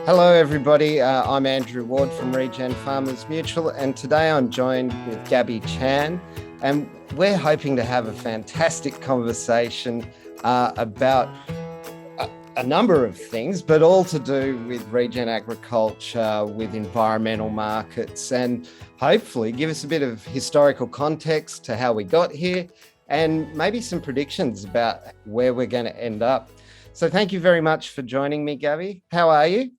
Hello, everybody. I'm Andrew Ward from Regen Farmers Mutual, and today I'm joined with Gabby Chan, and we're hoping to have a fantastic conversation about a number of things, but all to do with regen agriculture, with environmental markets, and hopefully give us a bit of historical context to how we got here and maybe some predictions about where we're going to end up. So thank you very much for joining me, Gabby. How are you?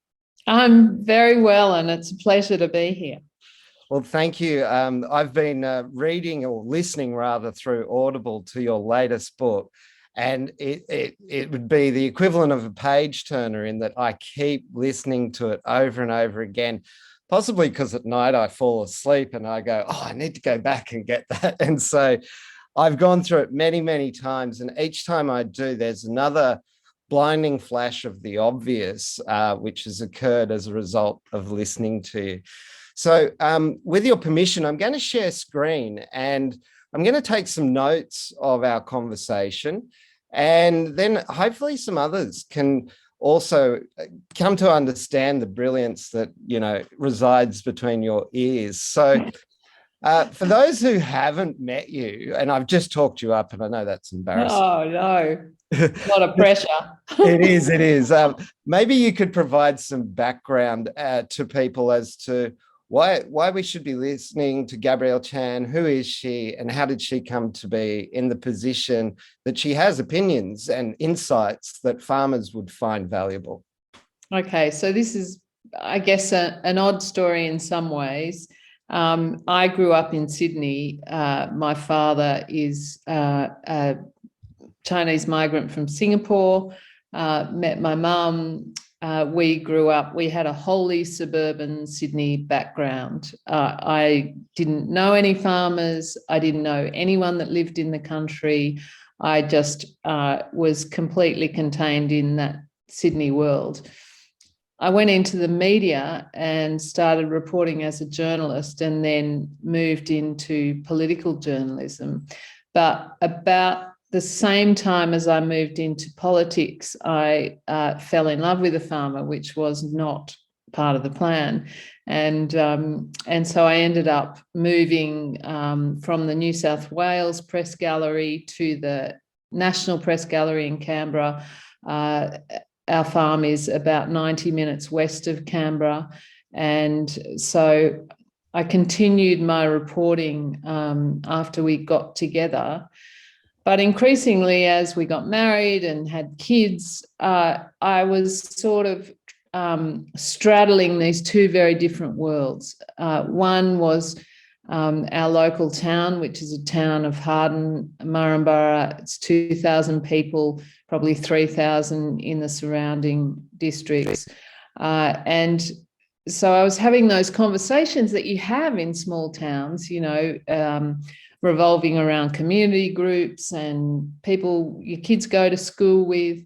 I'm very well, and it's a pleasure to be here. Well, thank you. I've been reading or listening rather through Audible to your latest book, and it would be the equivalent of a page turner in that I keep listening to it over and over again, possibly because at night I fall asleep and I go, oh, I need to go back and get that. And so I've gone through it many, many times, and each time I do, there's another blinding flash of the obvious, which has occurred as a result of listening to you. So with your permission, I'm going to share screen and I'm going to take some notes of our conversation, and then hopefully some others can also come to understand the brilliance that, resides between your ears. So for those who haven't met you, and I've just talked you up, and I know that's embarrassing. Oh, no. A lot of pressure. It is. It is. Maybe you could provide some background to people as to why we should be listening to Gabrielle Chan. Who is she, and how did she come to be in the position that she has opinions and insights that farmers would find valuable? Okay, so this is, I guess, an odd story in some ways. I grew up in Sydney. My father is a Chinese migrant from Singapore, met my mum. We grew up, we had a wholly suburban Sydney background. I didn't know any farmers. I didn't know anyone that lived in the country. I just was completely contained in that Sydney world. I went into the media and started reporting as a journalist, and then moved into political journalism. But about the same time as I moved into politics, I fell in love with a farmer, which was not part of the plan. And so I ended up moving from the New South Wales Press Gallery to the National Press Gallery in Canberra. Our farm is about 90 minutes west of Canberra. And so I continued my reporting after we got together. But increasingly, as we got married and had kids, I was sort of straddling these two very different worlds. One was our local town, which is a town of Harden, Murrumburra. It's 2,000 people, probably 3,000 in the surrounding districts. And so I was having those conversations that you have in small towns, revolving around community groups and people your kids go to school with.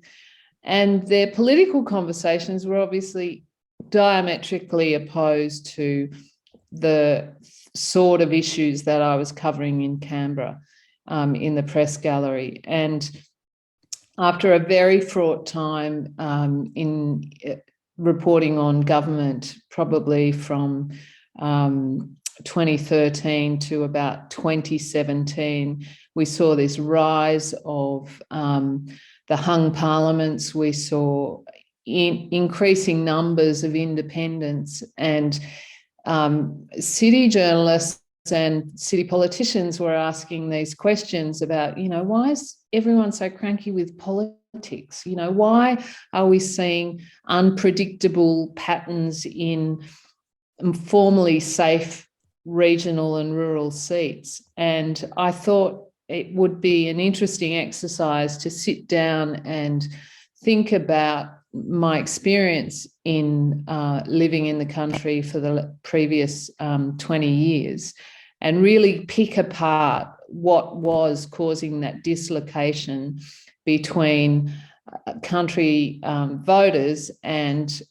And their political conversations were obviously diametrically opposed to the sort of issues that I was covering in Canberra in the press gallery. And after a very fraught time in reporting on government, probably from 2013 to about 2017, we saw this rise of the hung parliaments. We saw increasing numbers of independents, and city journalists and city politicians were asking these questions about, why is everyone so cranky with politics? Why are we seeing unpredictable patterns in formerly safe regional and rural seats? And I thought it would be an interesting exercise to sit down and think about my experience in living in the country for the previous 20 years and really pick apart what was causing that dislocation between country voters and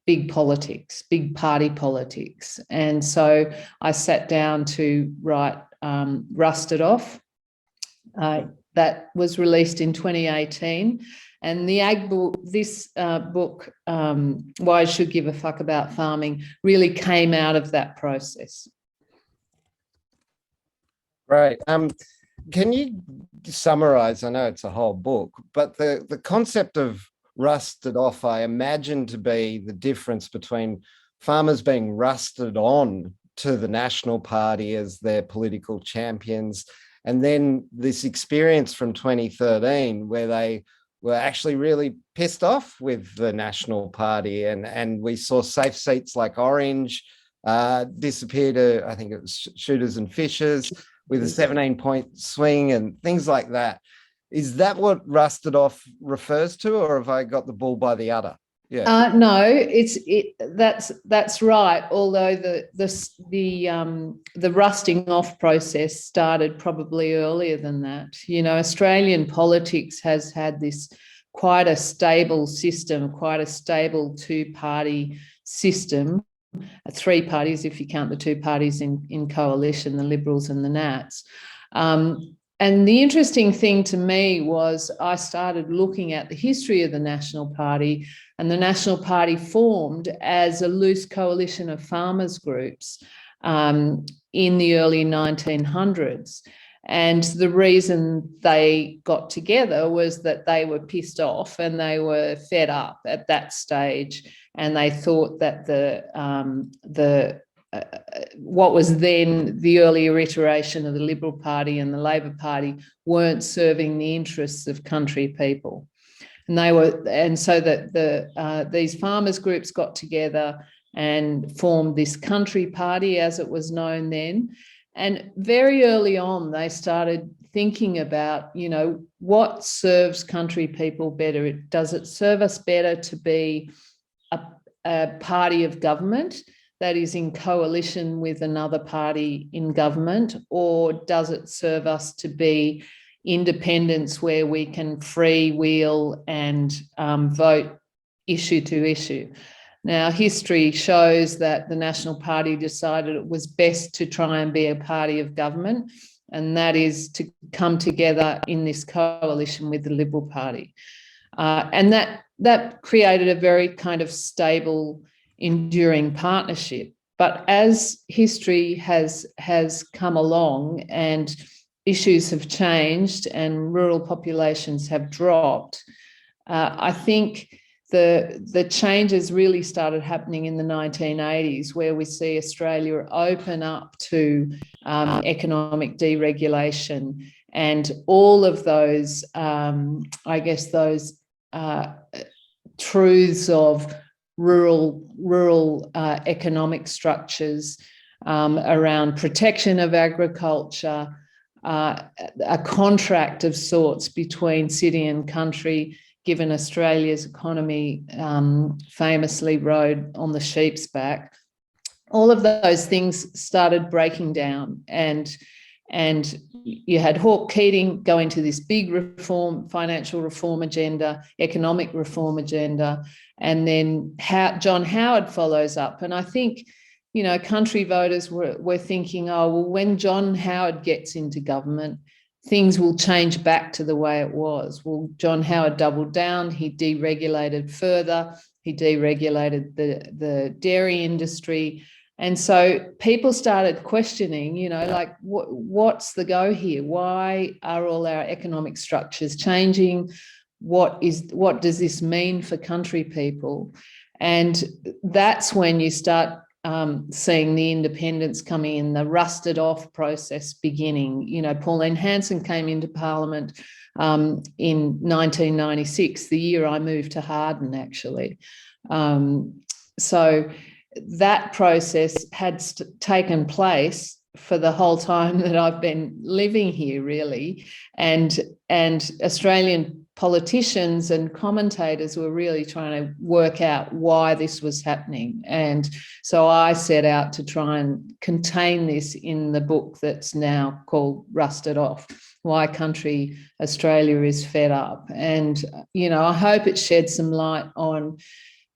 big politics, big party politics. And so I sat down to write Rusted Off. that was released in 2018. And the ag book, this book, Why I Should Give a Fuck About Farming, really came out of that process. Right. Can you summarize? I know it's a whole book, but the concept of rusted off, I imagine to be the difference between farmers being rusted on to the National Party as their political champions, and then this experience from 2013 where they were actually really pissed off with the National Party, and we saw safe seats like Orange disappear to, I think it was Shooters and Fishers, with a 17-point swing and things like that. Is that what rusted off refers to, or have I got the bull by the udder? Yeah. No, that's right. Although the rusting off process started probably earlier than that. You know, Australian politics has had this quite a stable system, quite a stable two-party system, three parties if you count the two parties in coalition, the Liberals and the Nats. And the interesting thing to me was I started looking at the history of the National Party, and the National Party formed as a loose coalition of farmers groups in the early 1900s. And the reason they got together was that they were pissed off and they were fed up at that stage, and they thought that what was then the earlier iteration of the Liberal Party and the Labor Party weren't serving the interests of country people. And so that these farmers groups got together and formed this country party, as it was known then. And very early on, they started thinking about, you know, what serves country people better? Does it serve us better to be a party of government that is in coalition with another party in government, or does it serve us to be independents where we can freewheel and vote issue to issue? Now, history shows that the National Party decided it was best to try and be a party of government, and that is to come together in this coalition with the Liberal Party. And that created a very kind of stable, enduring partnership. But as history has come along and issues have changed and rural populations have dropped, I think the changes really started happening in the 1980s, where we see Australia open up to economic deregulation, and all of those, I guess, those truths of rural economic structures around protection of agriculture, a contract of sorts between city and country, given Australia's economy famously rode on the sheep's back. All of those things started breaking down, and you had Hawke Keating go into this big reform, financial reform agenda, economic reform agenda, and then John Howard follows up. And I think, you know, country voters were thinking, oh, well, when John Howard gets into government, things will change back to the way it was. Well, John Howard doubled down. He deregulated further. He deregulated the dairy industry. And so people started questioning, you know, like, what's the go here? Why are all our economic structures changing? What does this mean for country people? And that's when you start seeing the independents coming in, the rusted off process beginning. You know, Pauline Hanson came into Parliament in 1996, the year I moved to Harden, actually. So that process had taken place for the whole time that I've been living here, really. And Australian politicians and commentators were really trying to work out why this was happening. And so I set out to try and contain this in the book that's now called Rusted Off: Why Country Australia is Fed Up. And, you know, I hope it sheds some light on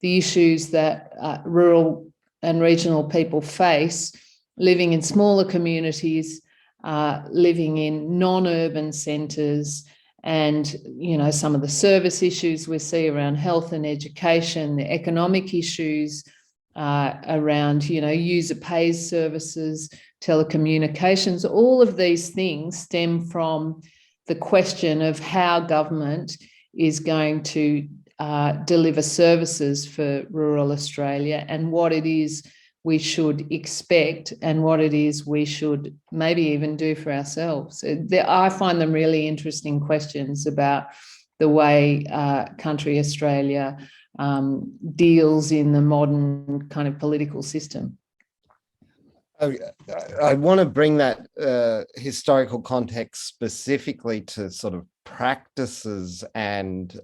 the issues that rural and regional people face living in smaller communities, living in non-urban centres, and, you know, some of the service issues we see around health and education, the economic issues around, you know, user pays services, telecommunications, all of these things stem from the question of how government is going to deliver services for rural Australia, and what it is we should expect and what it is we should maybe even do for ourselves. I find them really interesting questions about the way country Australia deals in the modern kind of political system. I want to bring that historical context specifically to sort of practices and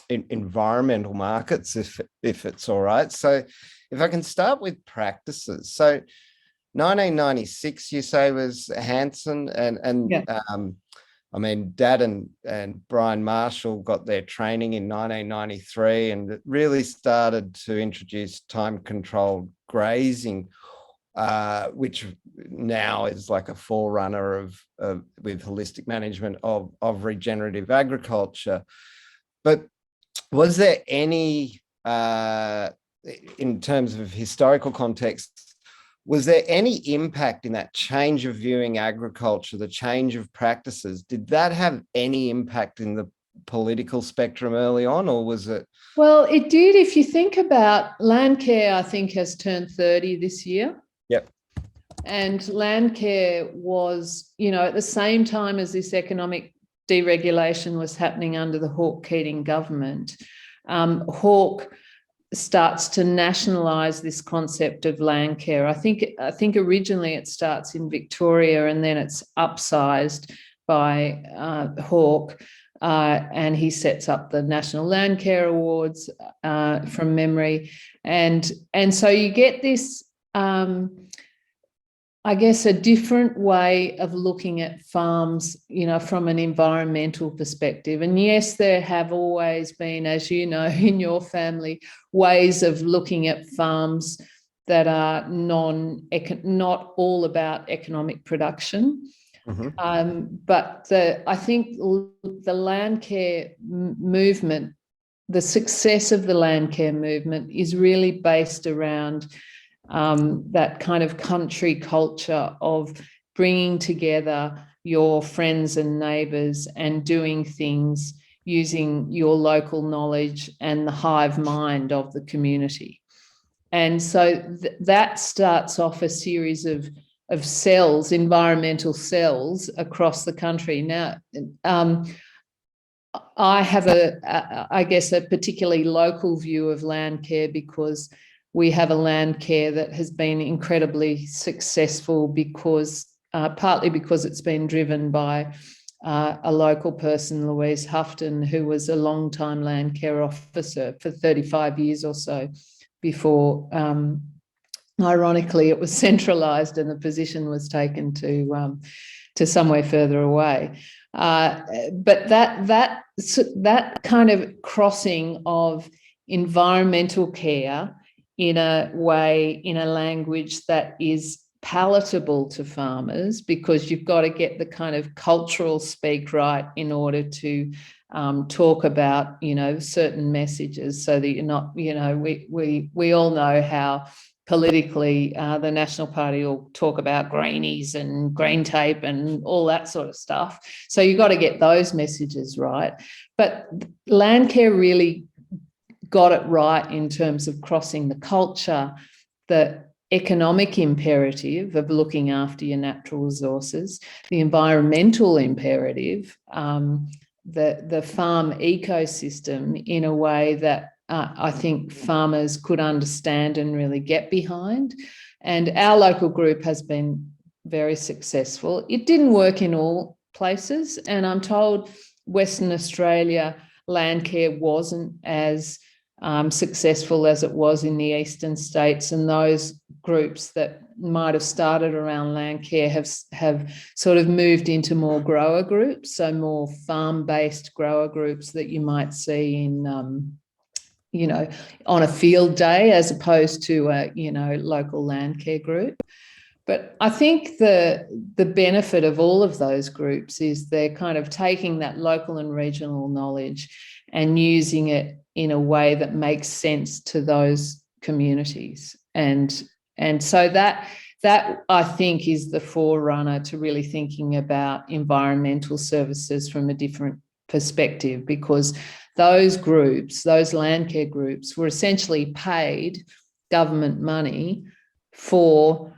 environmental markets, if it's all right. So if I can start with practices. So 1996, you say, was Hanson, and Yeah. I mean, Dad and Brian Marshall got their training in 1993, and it really started to introduce time-controlled grazing, which now is like a forerunner of with holistic management of regenerative agriculture. But was there any, in terms of historical context, was there any impact in that change of viewing agriculture, the change of practices? Did that have any impact in the political spectrum early on, or was it? Well, it did. If you think about Landcare, I think has turned 30 this year. Yep. And Landcare was, you know, at the same time as this economic deregulation was happening under the Hawke-Keating government, Hawke starts to nationalise this concept of Landcare. I think originally it starts in Victoria, and then it's upsized by Hawke, and he sets up the National Landcare Awards from memory, and so you get this. I guess a different way of looking at farms, you know, from an environmental perspective. And yes, there have always been, as you know, in your family, ways of looking at farms that are not all about economic production. Mm-hmm. But I think the Landcare movement, the success of the Landcare movement is really based around that kind of country culture of bringing together your friends and neighbours and doing things using your local knowledge and the hive mind of the community. And so that starts off a series of cells, environmental cells across the country. Now, I have I guess, a particularly local view of Landcare, because we have a Landcare that has been incredibly successful because partly because it's been driven by a local person, Louise Houghton, who was a long-time Landcare officer for 35 years or so before, ironically, it was centralised and the position was taken to somewhere further away. But that kind of crossing of environmental care in a way, in a language that is palatable to farmers, because you've got to get the kind of cultural speak right in order to talk about, you know, certain messages, so that you're not, you know, we all know how politically the National Party will talk about greenies and green tape and all that sort of stuff. So you've got to get those messages right. But Landcare really got it right in terms of crossing the culture, the economic imperative of looking after your natural resources, the environmental imperative, the farm ecosystem, in a way that I think farmers could understand and really get behind. And our local group has been very successful. It didn't work in all places, and I'm told Western Australia Landcare wasn't as successful as it was in the eastern states, and those groups that might have started around Landcare have sort of moved into more grower groups, so more farm-based grower groups that you might see in you know, on a field day, as opposed to a, you know, local Landcare group. But I think the benefit of all of those groups is they're kind of taking that local and regional knowledge and using it in a way that makes sense to those communities. And so that I think is the forerunner to really thinking about environmental services from a different perspective, because those groups, those land care groups, were essentially paid government money for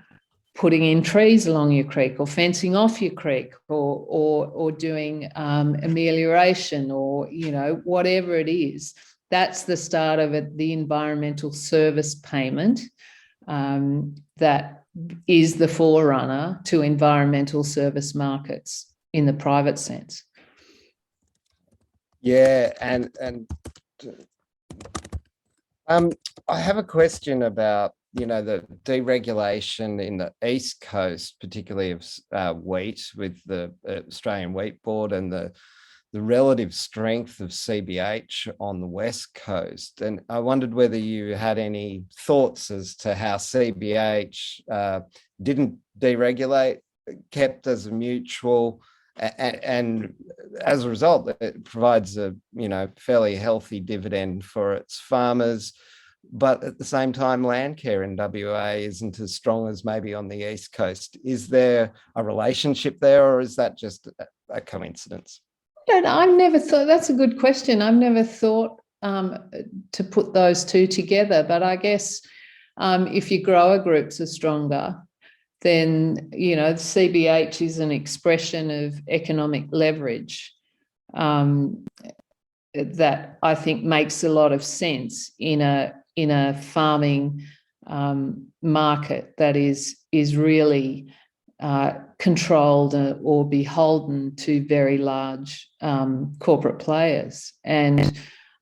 putting in trees along your creek or fencing off your creek or doing amelioration or, you know, whatever it is. That's the start of it, the environmental service payment that is the forerunner to environmental service markets in the private sense. Yeah, and I have a question about, you know, the deregulation in the East Coast, particularly of wheat, with the Australian Wheat Board, and the relative strength of CBH on the West Coast. And I wondered whether you had any thoughts as to how CBH didn't deregulate, kept as a mutual, and as a result, it provides a, you know, fairly healthy dividend for its farmers. But at the same time, land care in WA isn't as strong as maybe on the East Coast. Is there a relationship there, or is that just a coincidence? I've never thought, that's a good question. I've never thought to put those two together, but I guess if your grower groups are stronger, then, you know, the CBH is an expression of economic leverage that I think makes a lot of sense in a farming market that is really controlled or beholden to very large corporate players. And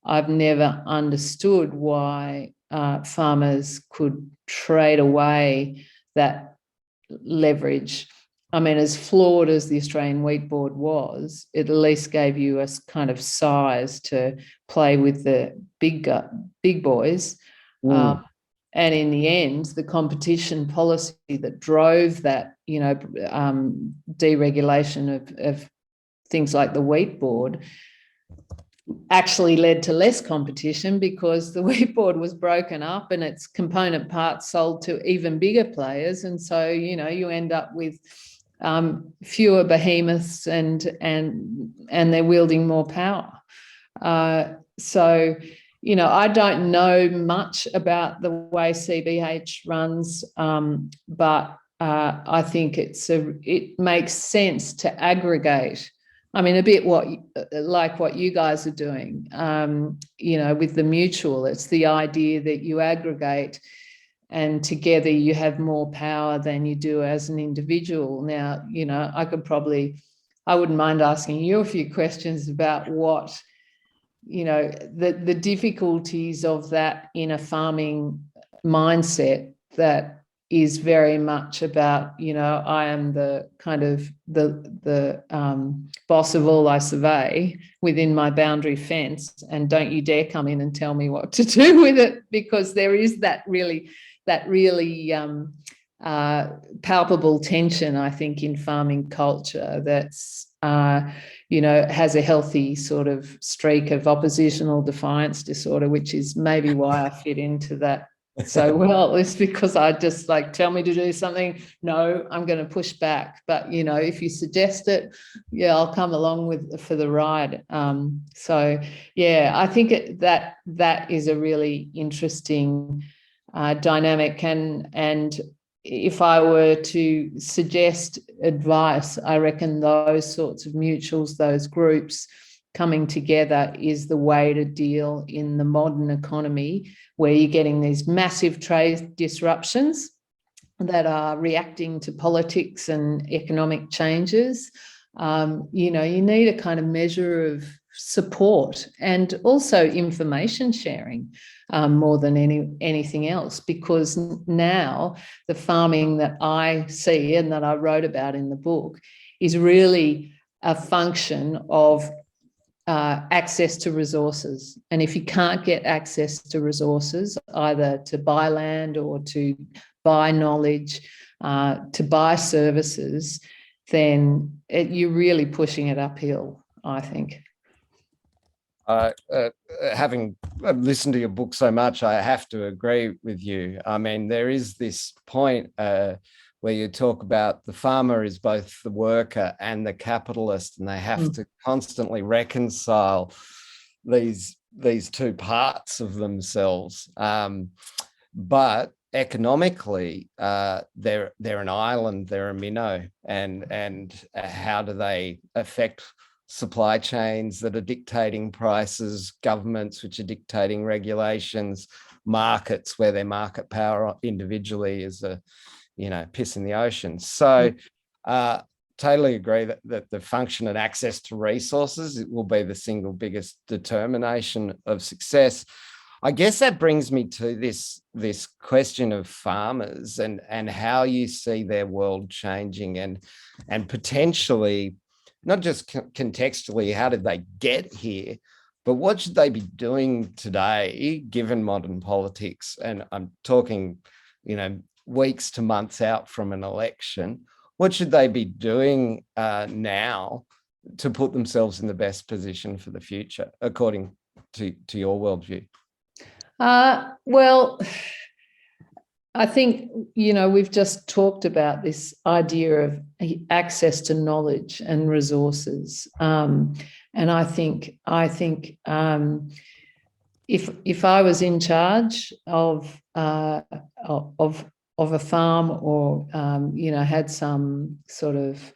I've never understood why farmers could trade away that leverage. I mean, as flawed as the Australian Wheat Board was, it at least gave you a kind of size to play with the big boys. And in the end, the competition policy that drove that, you know, deregulation of things like the Wheat Board actually led to less competition, because the Wheat Board was broken up and its component parts sold to even bigger players. And so, you know, you end up with fewer behemoths and they're wielding more power. So, you know, I don't know much about the way CBH runs, but I think it makes sense to aggregate. I mean, a bit like what you guys are doing, you know, with the mutual. It's the idea that you aggregate and together you have more power than you do as an individual. Now, you know, I wouldn't mind asking you a few questions about what, you know, the difficulties of that in a farming mindset that is very much about, you know, I am the kind of the boss of all I survey within my boundary fence, and don't you dare come in and tell me what to do with it, because there is that really palpable tension, I think, in farming culture that's you know, has a healthy sort of streak of oppositional defiance disorder, which is maybe why I fit into that so well. It's because I just like, tell me to do something, no, I'm going to push back. But, you know, if you suggest it, yeah, I'll come along for the ride. So, yeah, I think that is a really interesting dynamic. And if I were to suggest advice, I reckon those sorts of mutuals, those groups coming together is the way to deal in the modern economy, where you're getting these massive trade disruptions that are reacting to politics and economic changes. You know, you need a kind of measure of support and also information sharing more than anything else, because now the farming that I see and that I wrote about in the book is really a function of access to resources. And if you can't get access to resources, either to buy land or to buy knowledge, to buy services, then you're really pushing it uphill, I think. Having listened to your book so much, I have to agree with you. I mean, there is this point where you talk about the farmer is both the worker and the capitalist, and they have to constantly reconcile these two parts of themselves. But economically, they're an island, they're a minnow, and how do they affect supply chains that are dictating prices, governments which are dictating regulations, markets where their market power individually is a piss in the ocean. So totally agree that the function and access to resources, it will be the single biggest determination of success. I guess that brings me to this question of farmers and how you see their world changing and potentially not just contextually, how did they get here, but what should they be doing today, given modern politics? And I'm talking, weeks to months out from an election. What should they be doing now to put themselves in the best position for the future, according to your worldview? Well, I think, we've just talked about this idea of access to knowledge and resources. And I think if I was in charge of a farm or, had some sort of,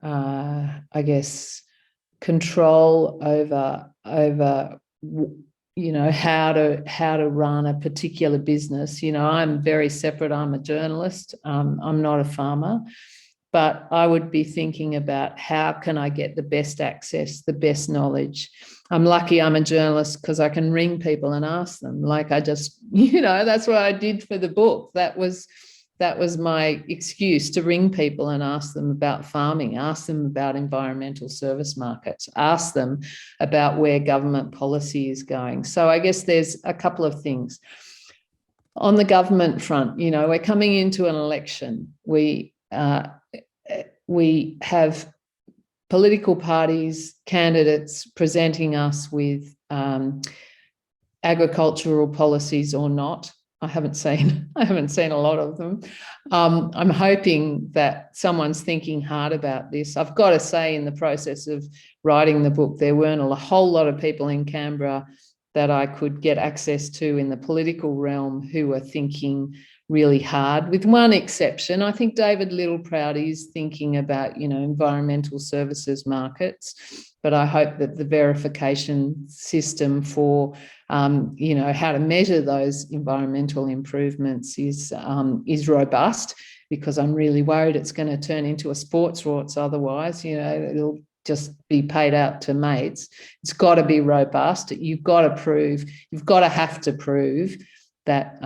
I guess, control over how to run a particular business. I'm very separate. I'm a journalist. I'm not a farmer, but I would be thinking about how can I get the best access, the best knowledge. I'm lucky I'm a journalist because I can ring people and ask them. Like I just, that's what I did for the book. That was my excuse, to ring people and ask them about farming, ask them about environmental service markets, ask them about where government policy is going. So I guess there's a couple of things. On the government front, we're coming into an election. We have political parties, candidates presenting us with agricultural policies or not. I haven't seen a lot of them. I'm hoping that someone's thinking hard about this. I've got to say, in the process of writing the book, there weren't a whole lot of people in Canberra that I could get access to in the political realm who are thinking really hard, with one exception. I think David Littleproud is thinking about, environmental services markets, but I hope that the verification system for, how to measure those environmental improvements is robust, because I'm really worried it's going to turn into a sports rorts otherwise. It'll just be paid out to mates. It's got to be robust. You've got to have to prove that,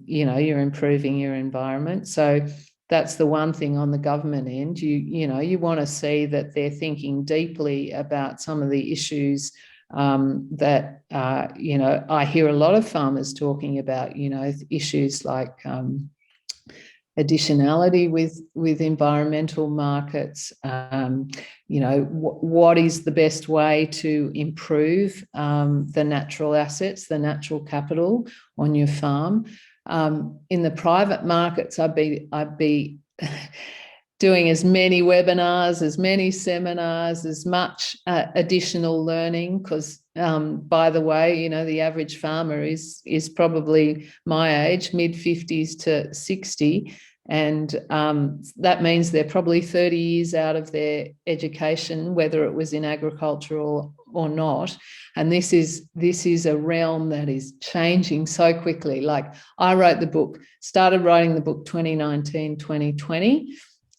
you're improving your environment. So that's the one thing on the government end. You want to see that they're thinking deeply about some of the issues that, I hear a lot of farmers talking about, issues like additionality with environmental markets. What is the best way to improve the natural assets, the natural capital on your farm? In the private markets, I'd be doing as many webinars, as many seminars, as much additional learning, because by the way, the average farmer is probably my age, mid-50s to 60. And that means they're probably 30 years out of their education, whether it was in agricultural or not. And this is a realm that is changing so quickly. Like, I started writing the book 2019, 2020.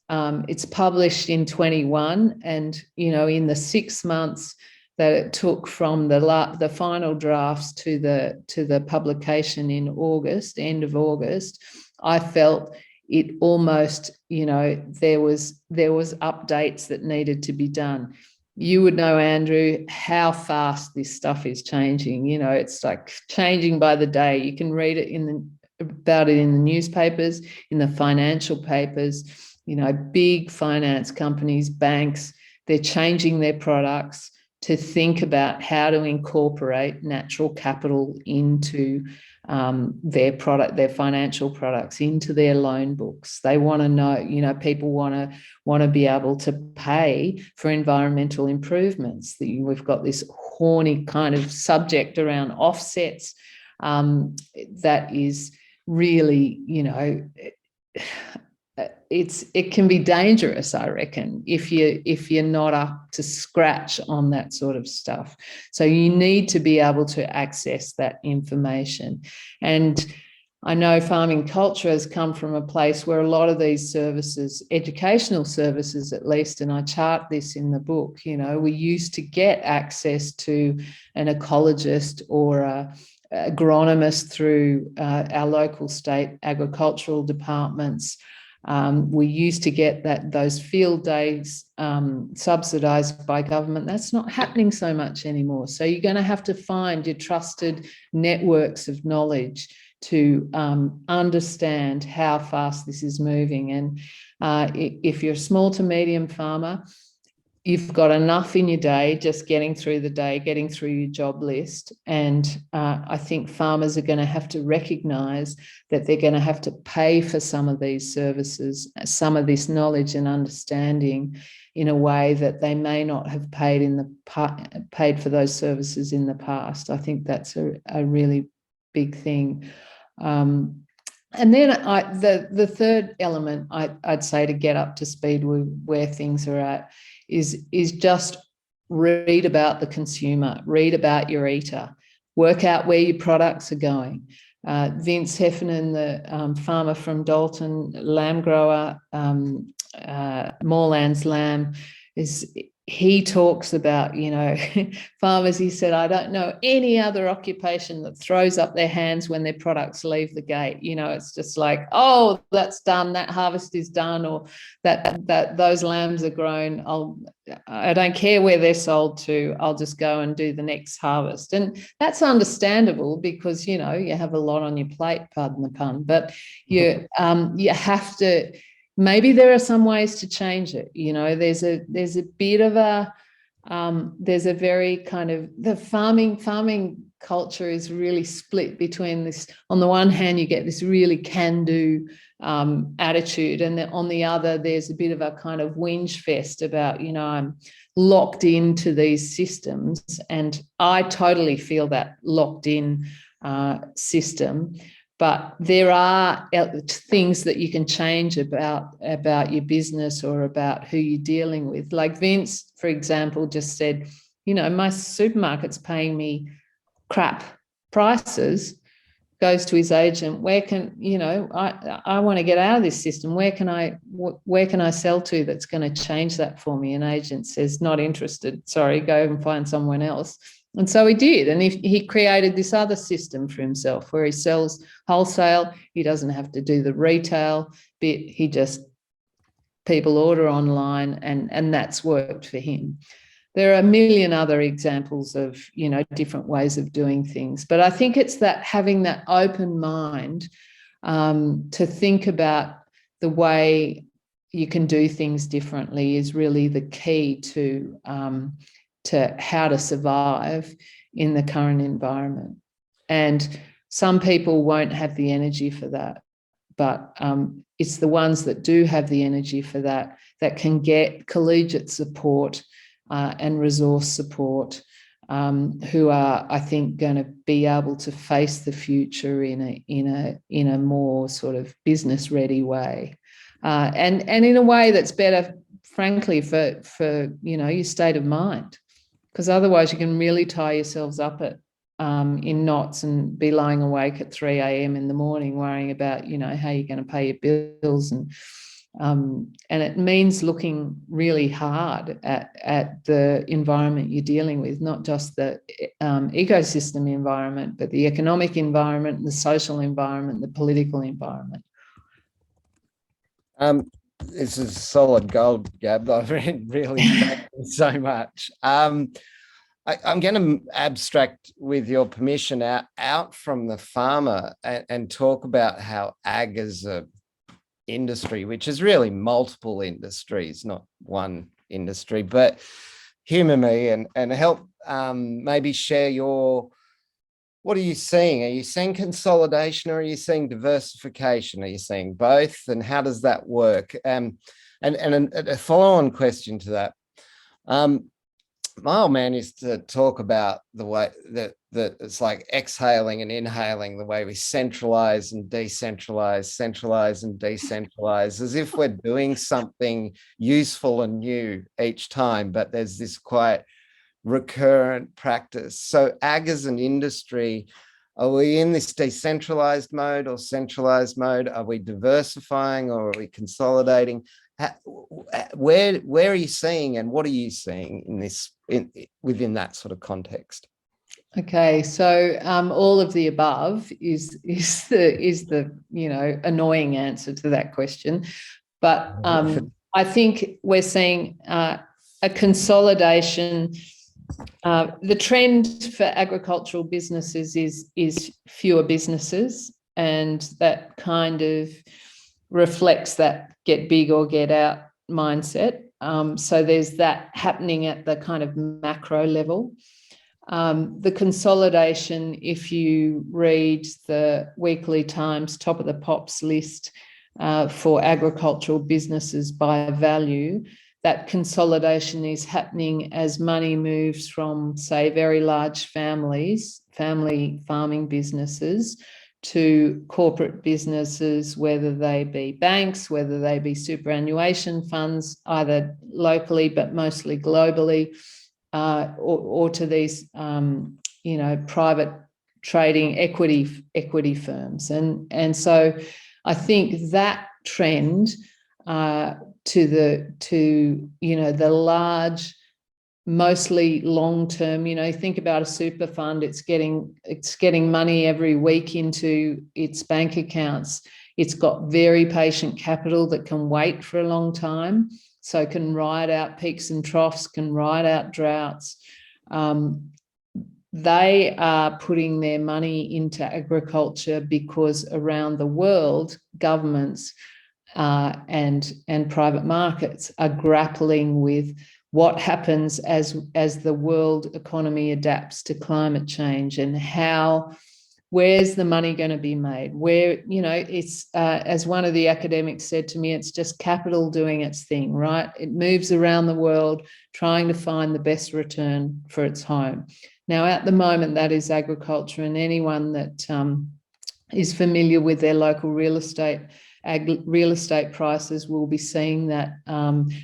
It's published in 21. And, in the 6 months that it took from the final drafts to the publication in August, end of August, I felt it almost, there was updates that needed to be done. You would know, Andrew, how fast this stuff is changing. It's like changing by the day. You can read it in about it in the newspapers, in the financial papers. Big finance companies, banks, they're changing their products to think about how to incorporate natural capital into their financial products, into their loan books. They want to know, people want to be able to pay for environmental improvements. We've got this horny kind of subject around offsets that is really, it can be dangerous, I reckon, if you're not up to scratch on that sort of stuff. So you need to be able to access that information. And I know farming culture has come from a place where a lot of these services, educational services at least, and I chart this in the book, we used to get access to an ecologist or a agronomist through our local state agricultural departments. We used to get those field days subsidised by government. That's not happening so much anymore. So you're going to have to find your trusted networks of knowledge to understand how fast this is moving. And if you're a small to medium farmer, you've got enough in your day, just getting through the day, getting through your job list. And I think farmers are going to have to recognise that they're going to have to pay for some of these services, some of this knowledge and understanding in a way that they may not have paid for those services in the past. I think that's a really big thing. And then the third element I'd say to get up to speed with where things are at is just read about the consumer, read about your eater, work out where your products are going. Vince Heffernan, the farmer from Dalton, lamb grower, Moorlands Lamb, he talks about, farmers, he said, I don't know any other occupation that throws up their hands when their products leave the gate. It's just like, oh, that's done, that harvest is done, or that those lambs are grown. I don't care where they're sold to, I'll just go and do the next harvest. And that's understandable because, you have a lot on your plate, pardon the pun, but you have to. Maybe there are some ways to change it. There's a bit of there's a very kind of, the farming culture is really split between this. On the one hand, you get this really can-do attitude, and then on the other, there's a bit of a kind of whinge fest about, I'm locked into these systems, and I totally feel that locked in system. But there are things that you can change about your business or about who you're dealing with. Like Vince, for example, just said, my supermarket's paying me crap prices, goes to his agent. Where can, I want to get out of this system. Where can I sell to that's going to change that for me? An agent says, not interested. Sorry, go and find someone else. And so he did. And he created this other system for himself where he sells wholesale. He doesn't have to do the retail bit. People order online, and that's worked for him. There are a million other examples of, different ways of doing things. But I think it's that having that open mind to think about the way you can do things differently is really the key to how to survive in the current environment. And some people won't have the energy for that, but it's the ones that do have the energy for that can get collegiate support and resource support, who are, I think, going to be able to face the future in a more sort of business ready way, and in a way that's better, frankly, for your state of mind. Because otherwise you can really tie yourselves up in knots and be lying awake at 3 a.m. in the morning worrying about, how you're going to pay your bills. And it means looking really hard at the environment you're dealing with, not just the ecosystem environment, but the economic environment, the social environment, the political environment. This is solid gold, Gab. I've really thank you so much. I'm going to abstract, with your permission, out from the farmer and talk about how ag as a industry, which is really multiple industries, not one industry, but humor me and help maybe share what are you seeing? Are you seeing consolidation, or are you seeing diversification? Are you seeing both? And how does that work? And a follow-on question to that. My old man used to talk about the way that it's like exhaling and inhaling, the way we centralize and decentralize, centralize and decentralize, as if we're doing something useful and new each time, but there's this quite recurrent practice. So ag as an industry, are we in this decentralized mode or centralized mode? Are we diversifying, or are we consolidating? Where are you seeing, and what are you seeing in this within that sort of context? Okay, so all of the above is the annoying answer to that question, but I think we're seeing a consolidation. The trend for agricultural businesses is fewer businesses, and that kind of reflects that get big or get out mindset. So there's that happening at the kind of macro level. The consolidation, if you read the Weekly Times top of the pops list for agricultural businesses by value, that consolidation is happening as money moves from, say, very large family farming businesses to corporate businesses, whether they be banks, whether they be superannuation funds, either locally but mostly globally, or to these private trading equity firms. And so I think that trend to the large, mostly long-term, think about a super fund, it's getting money every week into its bank accounts. It's got very patient capital that can wait for a long time, so can ride out peaks and troughs, can ride out droughts. They are putting their money into agriculture because around the world, governments and private markets are grappling with what happens as the world economy adapts to climate change, and where's the money going to be made? Where, it's as one of the academics said to me, it's just capital doing its thing, right? It moves around the world trying to find the best return for its home. Now, at the moment, that is agriculture, and anyone that is familiar with their local real estate prices will be seeing that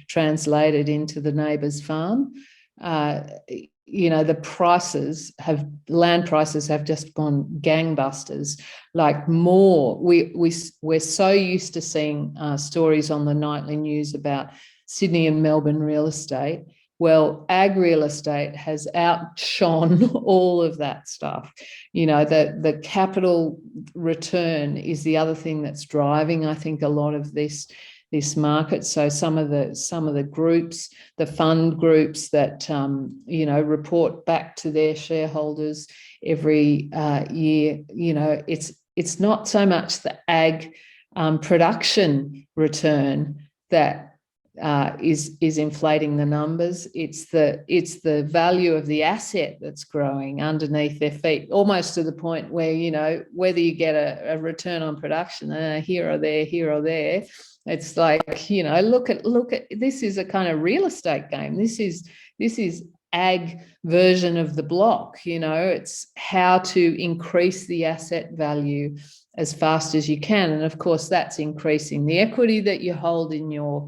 translated into the neighbour's farm. The land prices have just gone gangbusters. Like we're so used to seeing stories on the nightly news about Sydney and Melbourne real estate. Well, ag real estate has outshone all of that stuff. The capital return is the other thing that's driving, I think, a lot of this market. So some of the groups, the fund groups that report back to their shareholders every year, it's not so much the ag production return that is inflating the numbers. It's the value of the asset that's growing underneath their feet, almost to the point where whether you get a return on production here or there, it's like look at this is a kind of real estate game. This is ag version of the block. It's how to increase the asset value as fast as you can, and of course that's increasing the equity that you hold in your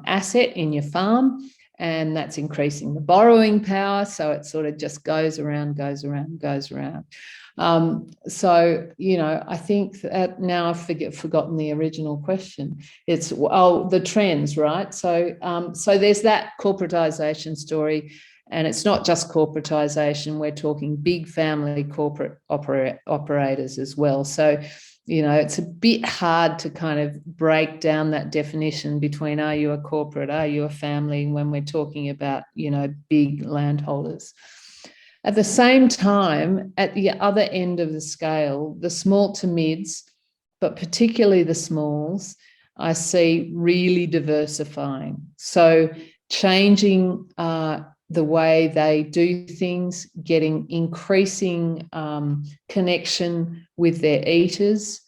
asset, in your farm, and that's increasing the borrowing power. So it sort of just goes around. So I think that now I've forgotten the original question. It's the trends, right? So there's that corporatization story. And it's not just corporatization, we're talking big family corporate operators as well. So, it's a bit hard to kind of break down that definition between, are you a corporate, are you a family, when we're talking about, big landholders. At the same time, at the other end of the scale, the small to mids, but particularly the smalls, I see really diversifying. So changing the way they do things, getting increasing connection with their eaters,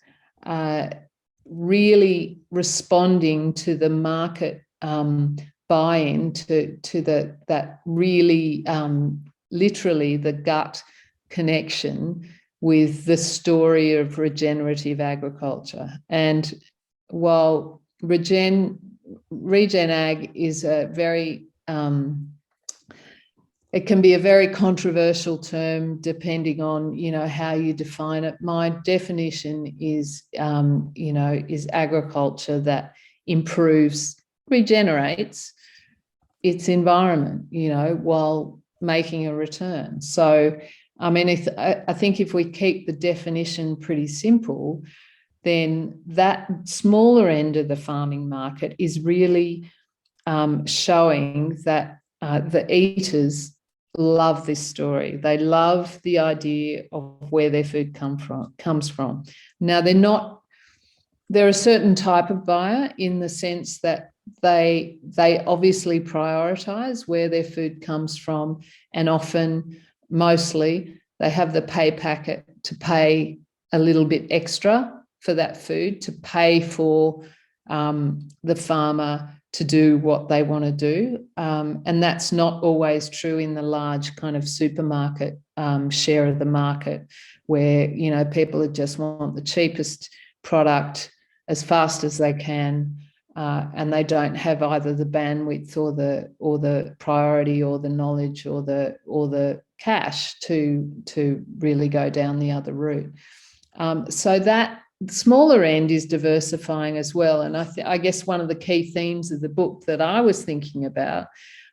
really responding to the market buy-in to that really literally the gut connection with the story of regenerative agriculture. And while regen ag is a very it can be a very controversial term depending on, how you define it. My definition is, is agriculture that improves, regenerates its environment, while making a return. So, I mean, I think if we keep the definition pretty simple, then that smaller end of the farming market is really showing that the eaters love this story. They love the idea of where their food comes from. Now, they're a certain type of buyer in the sense that they obviously prioritize where their food comes from, and often, mostly, they have the pay packet to pay a little bit extra for that food, to pay for the farmer to do what they want to do. And that's not always true in the large kind of supermarket share of the market, where, people just want the cheapest product as fast as they can, and they don't have either the bandwidth or the priority or the knowledge or the cash to really go down the other route. So that the smaller end is diversifying as well. And I guess one of the key themes of the book that I was thinking about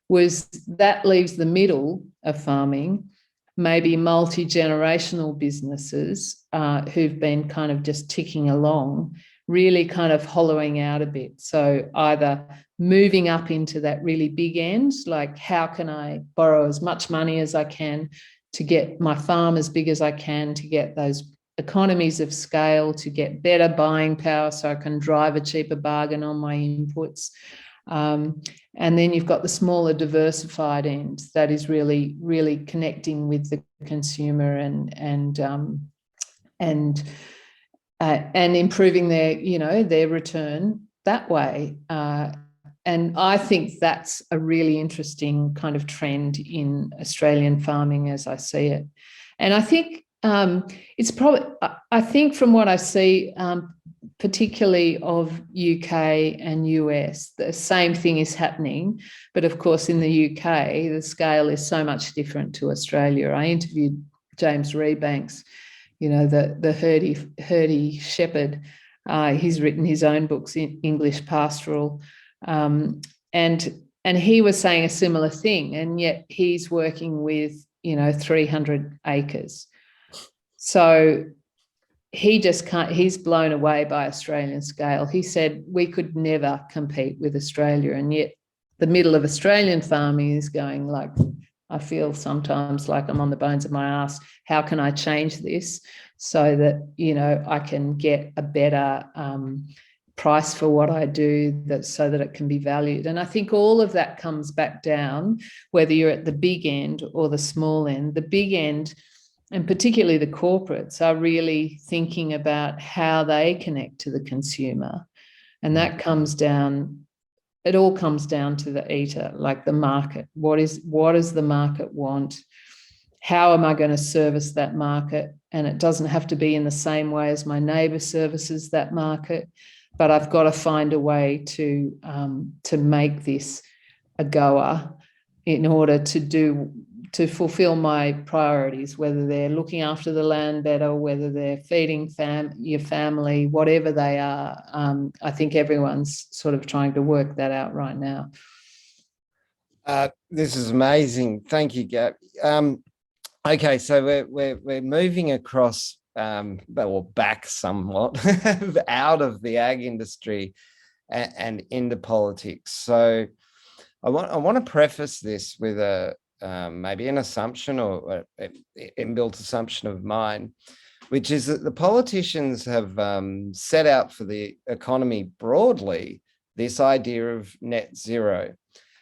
was that leaves the middle of farming, maybe multi-generational businesses who've been kind of just ticking along, really kind of hollowing out a bit. So either moving up into that really big end, like how can I borrow as much money as I can to get my farm as big as I can, to get those economies of scale, to get better buying power so I can drive a cheaper bargain on my inputs. And then you've got the smaller diversified end that is really, really connecting with the consumer and improving their return that way. And I think that's a really interesting kind of trend in Australian farming as I see it. And I think it's probably, I think from what I see, particularly of UK and US, the same thing is happening. But of course, in the UK, the scale is so much different to Australia. I interviewed James Rebanks, the herdy shepherd. He's written his own books in English Pastoral. And he was saying a similar thing. And yet he's working with, 300 acres. So he just can't, he's blown away by Australian scale. He said we could never compete with Australia. And yet the middle of Australian farming is going like, I feel sometimes like I'm on the bones of my ass. How can I change this so that, I can get a better price for what I do, so that it can be valued? And I think all of that comes back down, whether you're at the big end or the small end. The big end, and particularly the corporates, are really thinking about how they connect to the consumer. And that comes down, it all comes down to the eater, like the market. What does the market want? How am I going to service that market? And it doesn't have to be in the same way as my neighbour services that market, but I've got to find a way to make this a goer in order to fulfill my priorities, whether they're looking after the land better, whether they're feeding your family, whatever they are. I think everyone's sort of trying to work that out right now. This is amazing. Thank you, Gab. Okay, so we're moving across, or back somewhat out of the ag industry and into politics. So I want to preface this with a maybe an assumption or an inbuilt assumption of mine, which is that the politicians have set out for the economy broadly this idea of net zero.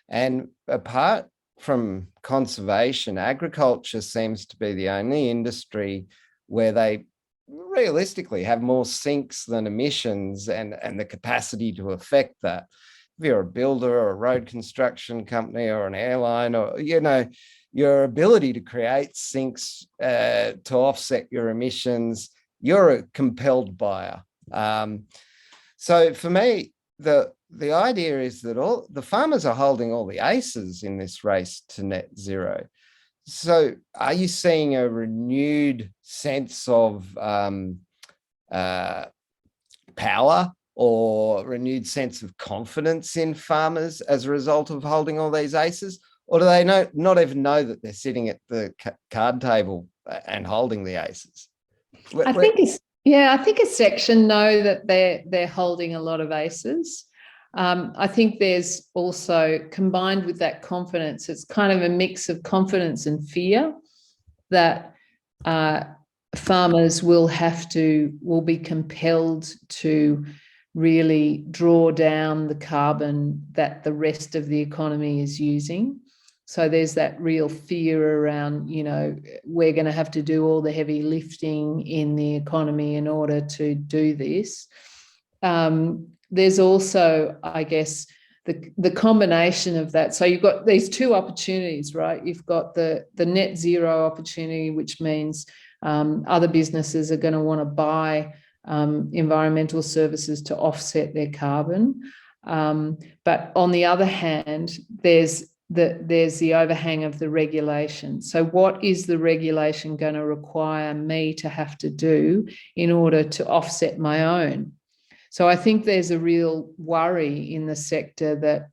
And apart from conservation, agriculture seems to be the only industry where they realistically have more sinks than emissions and the capacity to affect that. If you're a builder or a road construction company or an airline, or, your ability to create sinks to offset your emissions, you're a compelled buyer. So for me, the idea is that all the farmers are holding all the aces in this race to net zero. So are you seeing a renewed sense of power or renewed sense of confidence in farmers as a result of holding all these aces? Or do they not even know that they're sitting at the card table and holding the aces? I think a section know that they're holding a lot of aces. I think there's also, combined with that confidence, it's kind of a mix of confidence and fear that farmers will be compelled to really draw down the carbon that the rest of the economy is using. So there's that real fear around, we're going to have to do all the heavy lifting in the economy in order to do this. There's also, I guess, the combination of that. So you've got these two opportunities, right? You've got the net zero opportunity, which means other businesses are going to want to buy environmental services to offset their carbon. But on the other hand, there's the overhang of the regulation. So what is the regulation going to require me to have to do in order to offset my own? So I think there's a real worry in the sector that,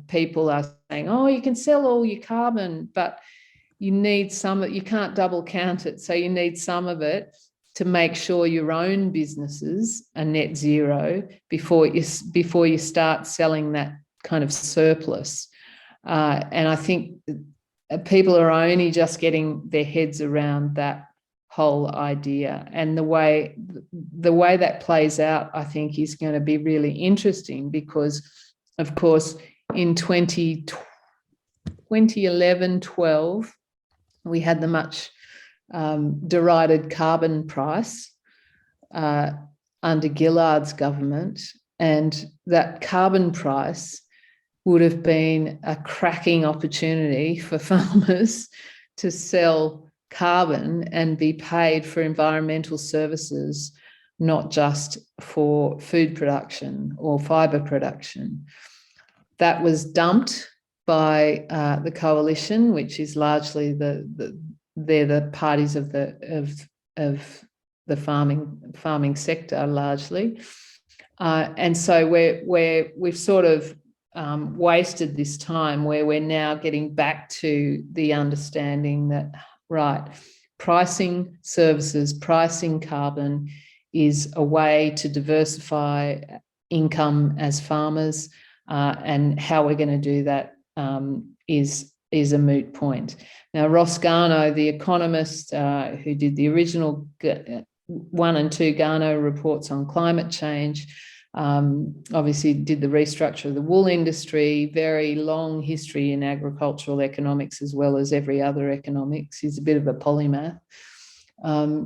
people are saying, oh, you can sell all your carbon, but you need some of it. You can't double count it. So you need some of it to make sure your own businesses are net zero before you start selling that kind of surplus. And I think people are only just getting their heads around that whole idea. And the way that plays out, I think, is going to be really interesting because, of course, in 2011-12, we had the much derided carbon price under Gillard's government, and that carbon price would have been a cracking opportunity for farmers to sell carbon and be paid for environmental services, not just for food production or fibre production. That was dumped by the coalition, which is largely they're the parties of the farming sector largely, and so we've sort of wasted this time where we're now getting back to the understanding that, right, pricing services, pricing carbon is a way to diversify income as farmers, and how we're going to do that is a moot point. Now, Ross Garnaut, the economist who did the original 1 and 2 Garnaut reports on climate change, obviously did the restructure of the wool industry, very long history in agricultural economics as well as every other economics. He's a bit of a polymath.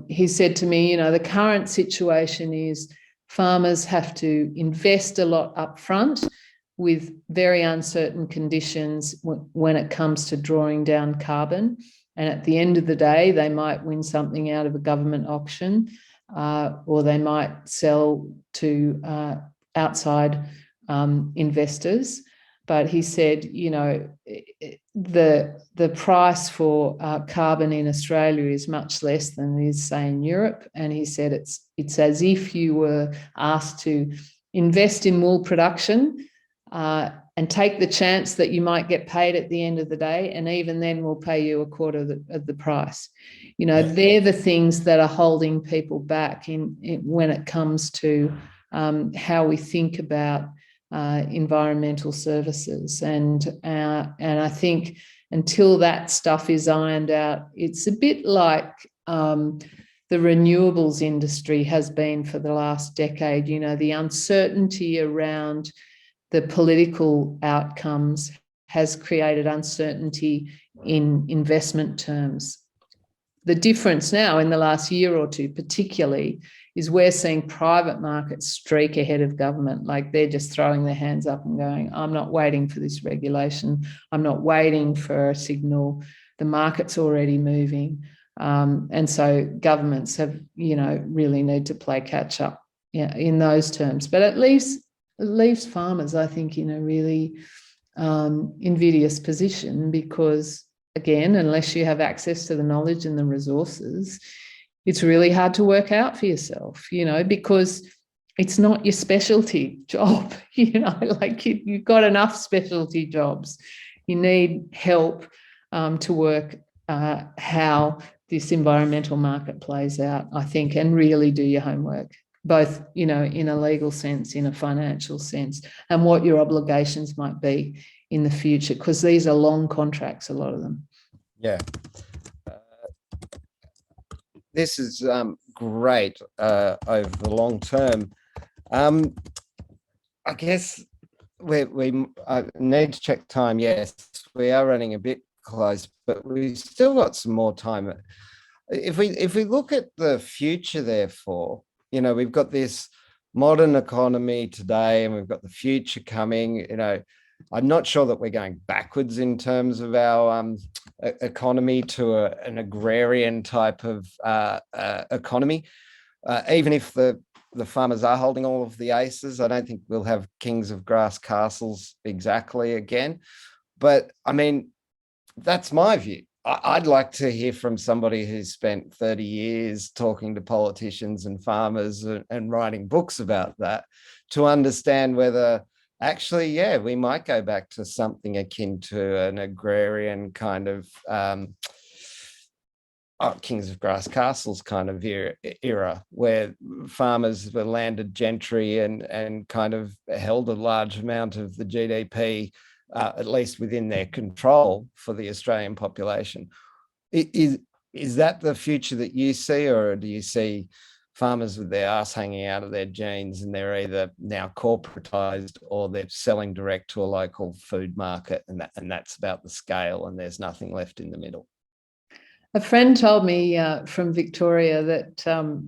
He said to me, the current situation is farmers have to invest a lot up front with very uncertain conditions when it comes to drawing down carbon. And at the end of the day, they might win something out of a government auction, or they might sell to outside investors. But he said, the price for carbon in Australia is much less than it is, say, in Europe. And he said it's as if you were asked to invest in wool production, and take the chance that you might get paid at the end of the day. And even then we'll pay you a quarter of the price. You know, they're the things that are holding people back when it comes to how we think about environmental services. And I think until that stuff is ironed out, it's a bit like the renewables industry has been for the last decade. You know, the uncertainty around the political outcomes has created uncertainty in investment terms. The difference now in the last year or two, particularly, is we're seeing private markets streak ahead of government. Like they're just throwing their hands up and going, I'm not waiting for this regulation. I'm not waiting for a signal. The market's already moving. And so governments have, you know, really need to play catch up, yeah, in those terms. But it leaves farmers, I think, in a really invidious position because, again, unless you have access to the knowledge and the resources, it's really hard to work out for yourself, you know, because it's not your specialty job, you know, like you've got enough specialty jobs. You need help to work how this environmental market plays out, I think, and really do your homework, both, you know, in a legal sense, in a financial sense, and what your obligations might be in the future, because these are long contracts, a lot of them. Yeah. This is great over the long term. I guess we need to check time. Yes, we are running a bit close, but we still got some more time. If we look at the future, therefore, you know, we've got this modern economy today, and we've got the future coming. You know, I'm not sure that we're going backwards in terms of our economy to an agrarian type of economy. Even if the farmers are holding all of the aces, I don't think we'll have kings of grass castles exactly again. But I mean, that's my view. I'd like to hear from somebody who's spent 30 years talking to politicians and farmers and writing books about that to understand whether actually, yeah, we might go back to something akin to an agrarian kind of Kings of Grass Castles kind of era where farmers were landed gentry and kind of held a large amount of the GDP, at least within their control for the Australian population. Is that the future that you see, or do you see farmers with their ass hanging out of their jeans and they're either now corporatized or they're selling direct to a local food market, and that's about the scale and there's nothing left in the middle? A friend told me from Victoria that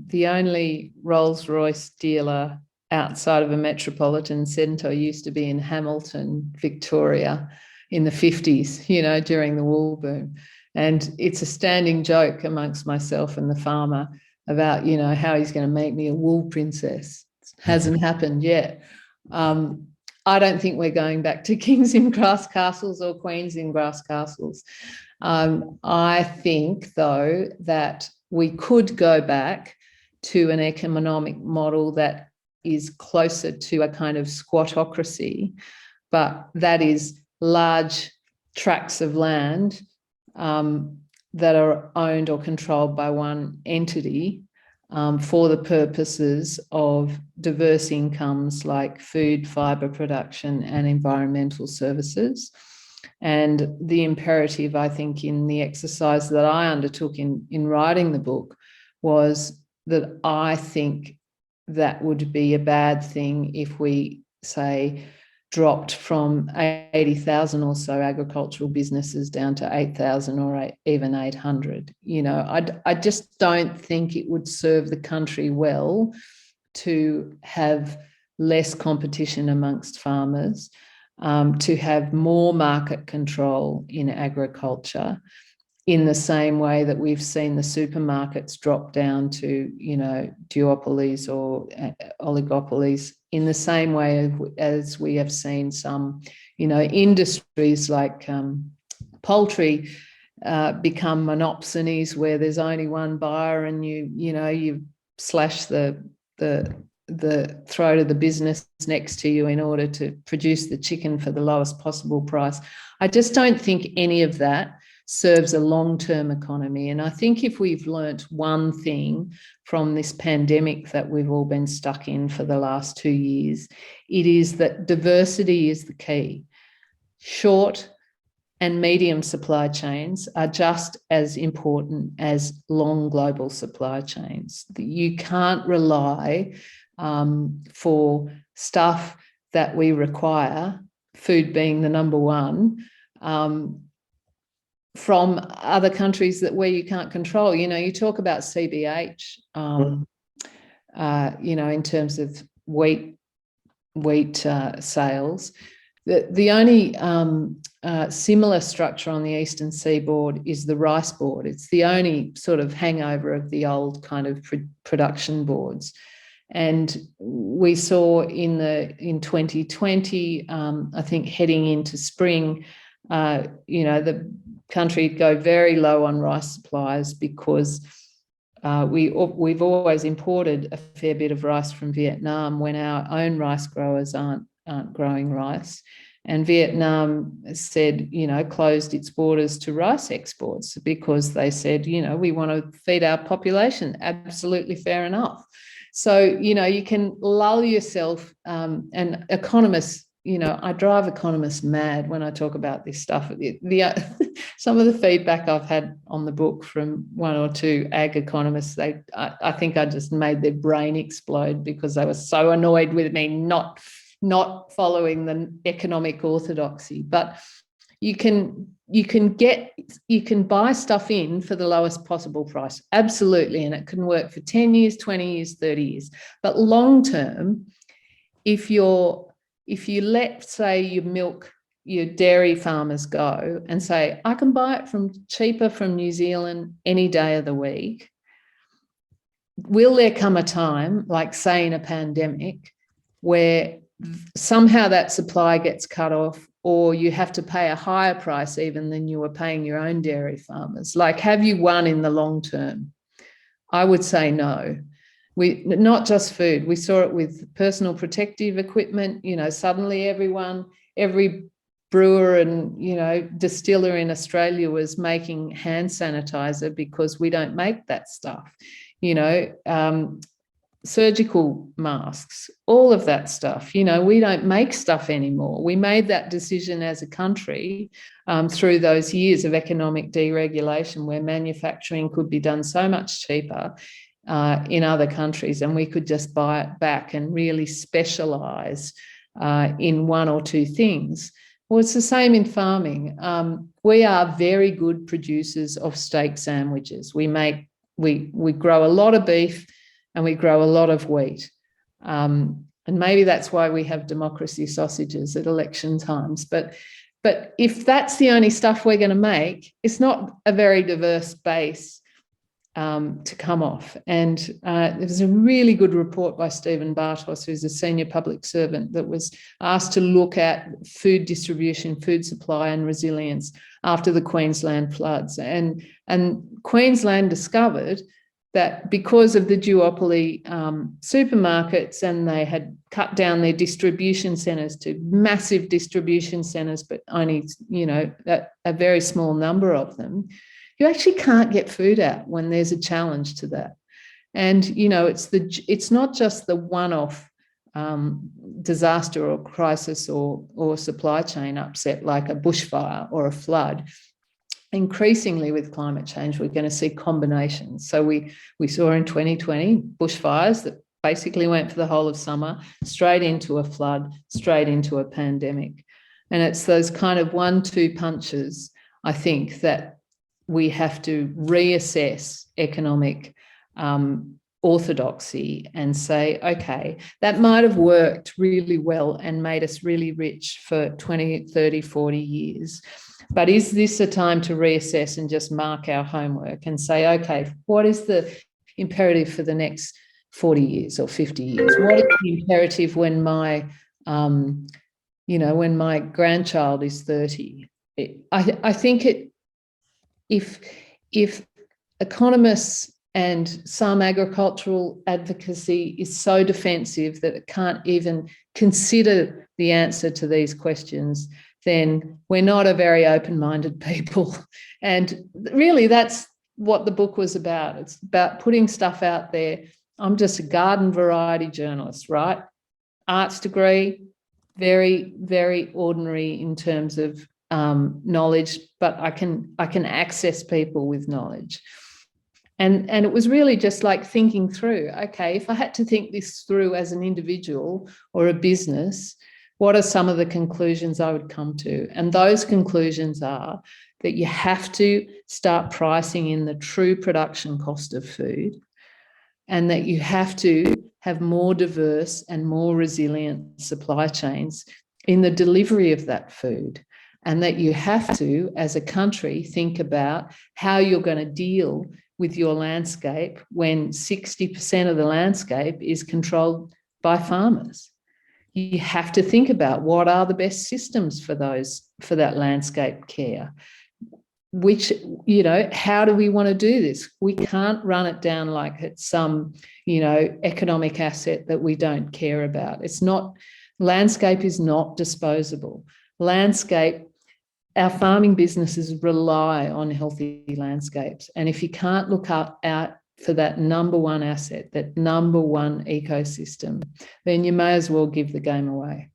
the only Rolls-Royce dealer outside of a metropolitan centre used to be in Hamilton, Victoria, in the 50s, you know, during the wool boom. And it's a standing joke amongst myself and the farmer about, you know, how he's going to make me a wool princess. It hasn't happened yet. I don't think we're going back to kings in grass castles or queens in grass castles. I think, though, that we could go back to an economic model that is closer to a kind of squatocracy, but that is large tracts of land that are owned or controlled by one entity for the purposes of diverse incomes like food, fibre production and environmental services. And the imperative, I think, in the exercise that I undertook in writing the book was that I think that would be a bad thing if we, say, dropped from 80,000 or so agricultural businesses down to 8,000 or even 800. You know, I just don't think it would serve the country well to have less competition amongst farmers, to have more market control in agriculture, in the same way that we've seen the supermarkets drop down to, you know, duopolies or oligopolies, in the same way as we have seen some, you know, industries like poultry become monopsonies where there's only one buyer and you slash the the throat of the business next to you in order to produce the chicken for the lowest possible price. I just don't think any of that serves a long-term economy. And I think if we've learnt one thing from this pandemic that we've all been stuck in for the last 2 years, it is that diversity is the key. Short and medium supply chains are just as important as long global supply chains. You can't rely for stuff that we require, food being the number one, from other countries where you can't control. You talk about CBH, in terms of wheat sales. The only similar structure on the eastern seaboard is the rice board. It's the only sort of hangover of the old kind of production boards. And we saw in 2020, I think heading into spring, the country go very low on rice supplies because we've always imported a fair bit of rice from Vietnam when our own rice growers aren't growing rice. And Vietnam said, closed its borders to rice exports because they said, we want to feed our population. Absolutely fair enough. So, you can lull yourself, and economists, I drive economists mad when I talk about this stuff. Some of the feedback I've had on the book from one or two ag economists, I think I just made their brain explode because they were so annoyed with me not following the economic orthodoxy. But you can buy stuff in for the lowest possible price, absolutely, and it can work for 10 years, 20 years, 30 years. But long term, if you let, say, your dairy farmers go and say, I can buy it cheaper from New Zealand any day of the week, will there come a time, like say in a pandemic, where somehow that supply gets cut off, or you have to pay a higher price even than you were paying your own dairy farmers? Like, have you won in the long term? I would say no. Not just food. We saw it with personal protective equipment. Suddenly every brewer and, distiller in Australia was making hand sanitizer because we don't make that stuff. Surgical masks, all of that stuff. We don't make stuff anymore. We made that decision as a country through those years of economic deregulation where manufacturing could be done so much cheaper in other countries, and we could just buy it back and really specialise in one or two things. Well, it's the same in farming. We are very good producers of steak sandwiches. We grow a lot of beef and we grow a lot of wheat. And maybe that's why we have democracy sausages at election times. But if that's the only stuff we're going to make, it's not a very diverse base to come off. And there was a really good report by Stephen Bartos, who's a senior public servant, that was asked to look at food distribution, food supply and resilience after the Queensland floods. And Queensland discovered that because of the duopoly supermarkets, and they had cut down their distribution centres to massive distribution centres, but only, a very small number of them, you actually can't get food out when there's a challenge to that. And, it's not just the one-off disaster or crisis or supply chain upset like a bushfire or a flood. Increasingly with climate change, we're going to see combinations. So we saw in 2020 bushfires that basically went for the whole of summer, straight into a flood, straight into a pandemic. And it's those kind of 1-2 punches, I think, that we have to reassess economic orthodoxy and say, okay, that might have worked really well and made us really rich for 20, 30, 40 years. But is this a time to reassess and just mark our homework and say, okay, what is the imperative for the next 40 years or 50 years? What is the imperative when my grandchild is 30? I think if economists and some agricultural advocacy is so defensive that it can't even consider the answer to these questions, then we're not a very open-minded people. And really, that's what the book was about. It's about putting stuff out there. I'm just a garden variety journalist, right? Arts degree, very, very ordinary in terms of knowledge, but I can access people with knowledge. And it was really just like thinking through, okay, if I had to think this through as an individual or a business, what are some of the conclusions I would come to? And those conclusions are that you have to start pricing in the true production cost of food, and that you have to have more diverse and more resilient supply chains in the delivery of that food. And that you have to, as a country, think about how you're going to deal with your landscape when 60% of the landscape is controlled by farmers. You have to think about what are the best systems for that landscape care. Which, how do we want to do this? We can't run it down like it's some, economic asset that we don't care about. It's not, landscape is not disposable. Landscape, our farming businesses rely on healthy landscapes. And if you can't look out for that number one asset, that number one ecosystem, then you may as well give the game away.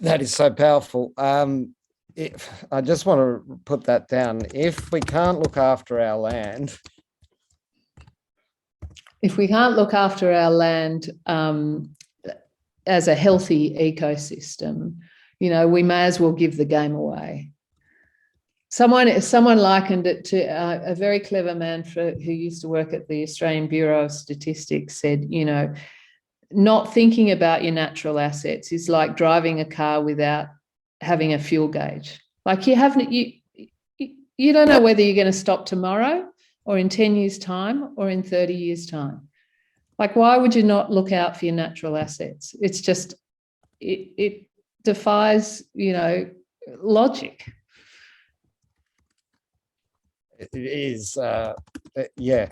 That is so powerful. I just want to put that down. If we can't look after our land. If we can't look after our land as a healthy ecosystem, we may as well give the game away. Someone likened it to a very clever man who used to work at the Australian Bureau of Statistics said, not thinking about your natural assets is like driving a car without having a fuel gauge. Like you don't know whether you're going to stop tomorrow or in 10 years' time or in 30 years' time. Like, why would you not look out for your natural assets? It's just, it defies, logic. It is, yeah.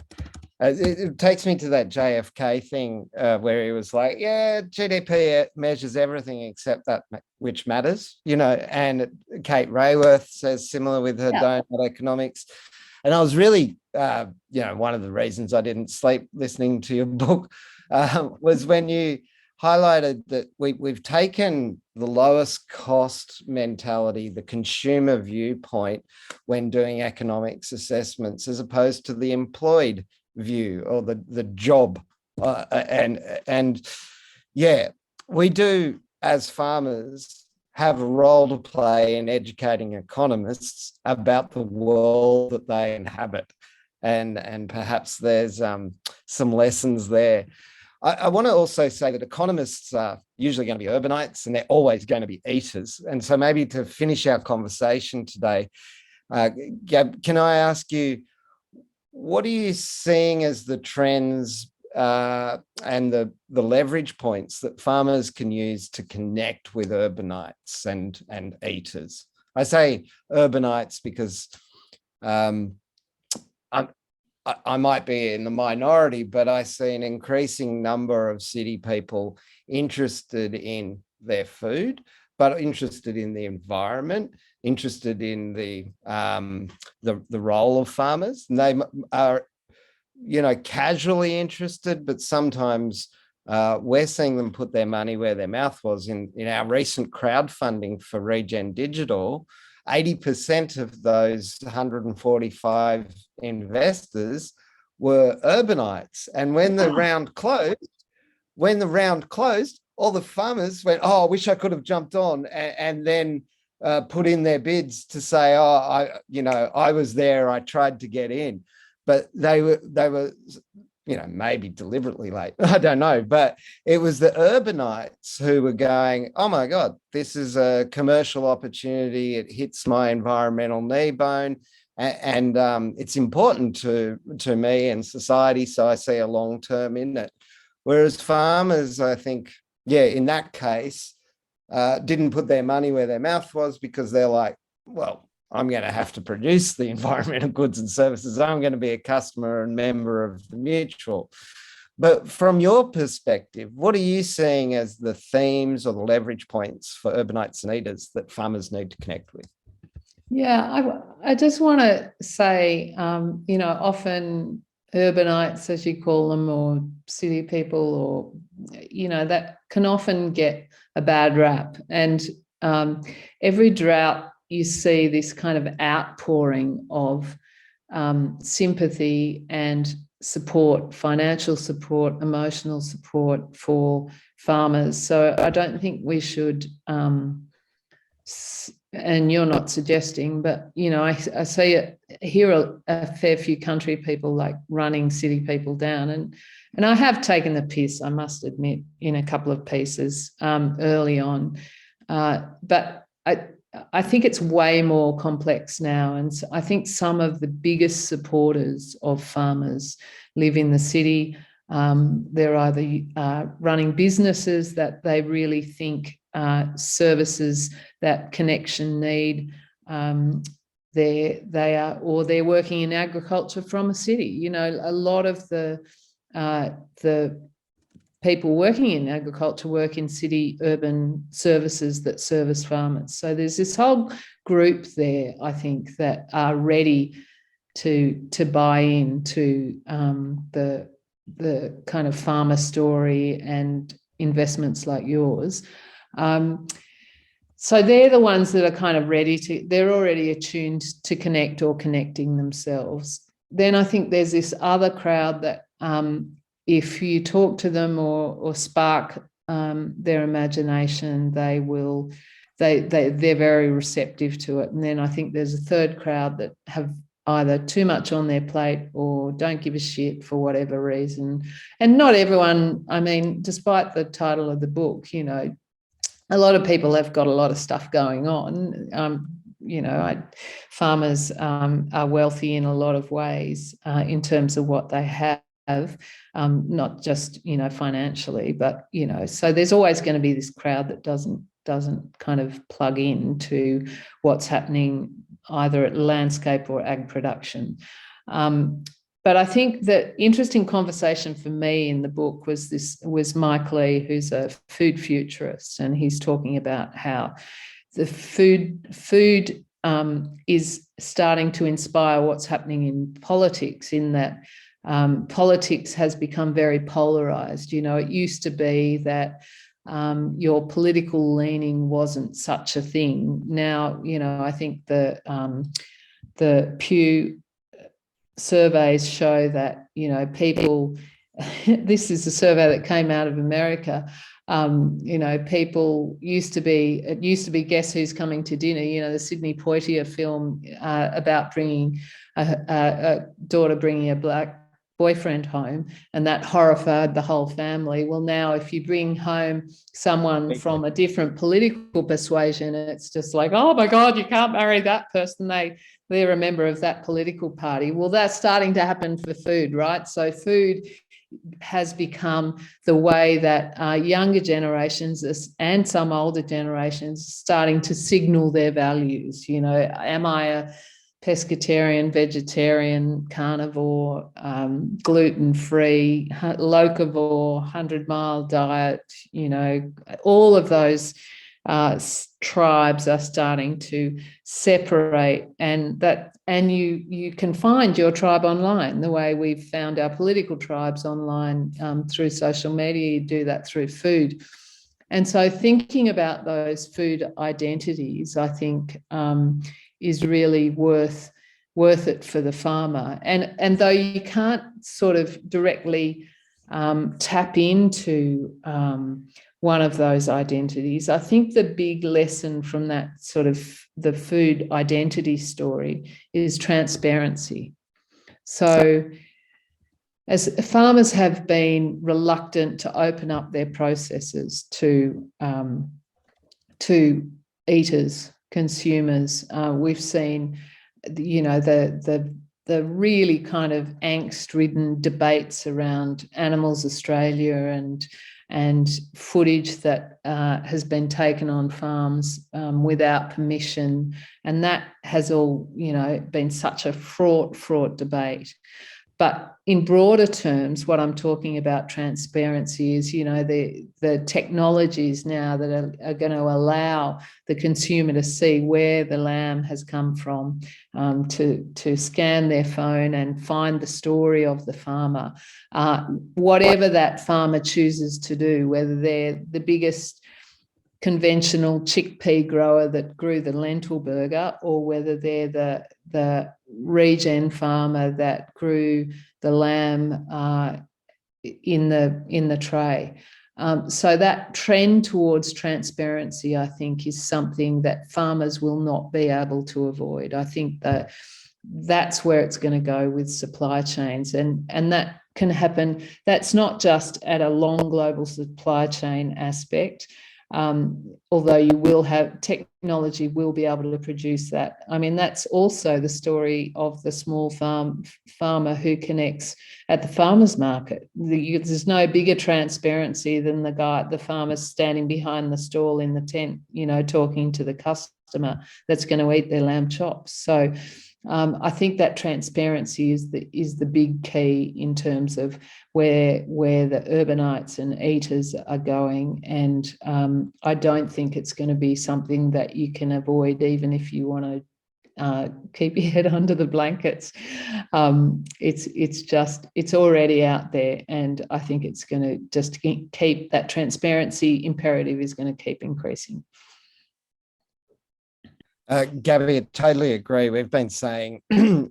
It takes me to that JFK thing where he was like, yeah, GDP measures everything except that which matters, and Kate Rayworth says similar with her donut economics. And I was really, one of the reasons I didn't sleep listening to your book was when you highlighted that we've taken the lowest cost mentality, the consumer viewpoint when doing economics assessments, as opposed to the employed view or the job. And yeah, we do as farmers have a role to play in educating economists about the world that they inhabit. And perhaps there's some lessons there. I want to also say that economists are usually going to be urbanites and they're always going to be eaters. And so maybe to finish our conversation today, Gab, can I ask you, what are you seeing as the trends and the leverage points that farmers can use to connect with urbanites and eaters? I say urbanites because I might be in the minority, but I see an increasing number of city people interested in their food, but interested in the environment, interested in the role of farmers. And they are, casually interested, but sometimes we're seeing them put their money where their mouth was. In our recent crowdfunding for Regen Digital, 80% of those 145 investors were urbanites. And when the round closed, all the farmers went, oh, I wish I could have jumped on, and then put in their bids to say, oh, I was there, I tried to get in. But they were maybe deliberately late. I don't know. But it was the urbanites who were going, oh my God, this is a commercial opportunity. It hits my environmental knee bone. And it's important to me and society. So I see a long term in it. Whereas farmers, I think, in that case, didn't put their money where their mouth was because they're like, well, I'm going to have to produce the environmental goods and services. I'm going to be a customer and member of the mutual. But from your perspective, what are you seeing as the themes or the leverage points for urbanites and eaters that farmers need to connect with? Yeah, I just want to say, often urbanites, as you call them, or city people, or, that can often get a bad rap. And every drought, you see this kind of outpouring of sympathy and support, financial support, emotional support for farmers. So I don't think we should, and you're not suggesting, but, I see it, hear a fair few country people like running city people down. And I have taken the piss, I must admit, in a couple of pieces early on. But I think it's way more complex now. And so I think some of the biggest supporters of farmers live in the city. They're either running businesses that they really think services that connection need. They are, or they're working in agriculture from a city. A lot of the people working in agriculture work in city urban services that service farmers. So there's this whole group there, I think, that are ready to buy into the kind of farmer story and investments like yours. So they're the ones that are kind of they're already attuned to connect or connecting themselves. Then I think there's this other crowd that if you talk to them or spark their imagination, they're very receptive to it. And then I think there's a third crowd that have either too much on their plate or don't give a shit for whatever reason. And not everyone, I mean, despite the title of the book, a lot of people have got a lot of stuff going on. Farmers are wealthy in a lot of ways in terms of what they have, not just, financially, but, so there's always going to be this crowd that doesn't kind of plug into what's happening either at landscape or ag production. But I think the interesting conversation for me in the book was Mike Lee, who's a food futurist, and he's talking about how the food is starting to inspire what's happening in politics, in that politics has become very polarized. It used to be that your political leaning wasn't such a thing. Now, I think the Pew surveys show that, people, this is a survey that came out of America, people used to be Guess Who's Coming to Dinner, the Sidney Poitier film about bringing a daughter bringing a black boyfriend home, and that horrified the whole family. Well, now if you bring home someone from a different political persuasion, it's just like, oh my God, you can't marry that person. They're a member of that political party. Well, that's starting to happen for food, right? So food has become the way that younger generations and some older generations are starting to signal their values. Am I a pescatarian, vegetarian, carnivore, gluten-free, locavore, 100-mile diet? All of those tribes are starting to separate, and you can find your tribe online the way we've found our political tribes online through social media. You do that through food. And so thinking about those food identities, I think, is really worth it for the farmer. And though you can't sort of directly tap into one of those identities, I think the big lesson from that sort of the food identity story is transparency. So as farmers have been reluctant to open up their processes to eaters, consumers, we've seen, the really kind of angst-ridden debates around Animals Australia and footage that has been taken on farms without permission. And that has all, been such a fraught debate. But in broader terms, what I'm talking about transparency is, the technologies now that are going to allow the consumer to see where the lamb has come from, to scan their phone and find the story of the farmer. Whatever that farmer chooses to do, whether they're the biggest conventional chickpea grower that grew the lentil burger, or whether they're the regen farmer that grew the lamb in the tray. So that trend towards transparency, I think, is something that farmers will not be able to avoid. I think that that's where it's going to go with supply chains, and that can happen. That's not just at a long global supply chain aspect. Although you will have technology will be able to produce that. I mean, that's also the story of the small farmer who connects at the farmer's market. There's no bigger transparency than the farmer standing behind the stall in the tent, talking to the customer that's going to eat their lamb chops. So I think that transparency is the big key in terms of where the urbanites and eaters are going. And I don't think it's going to be something that you can avoid, even if you want to keep your head under the blankets. It's already out there, and I think it's going to just keep that transparency imperative is going to keep increasing. Gabby, I totally agree. We've been saying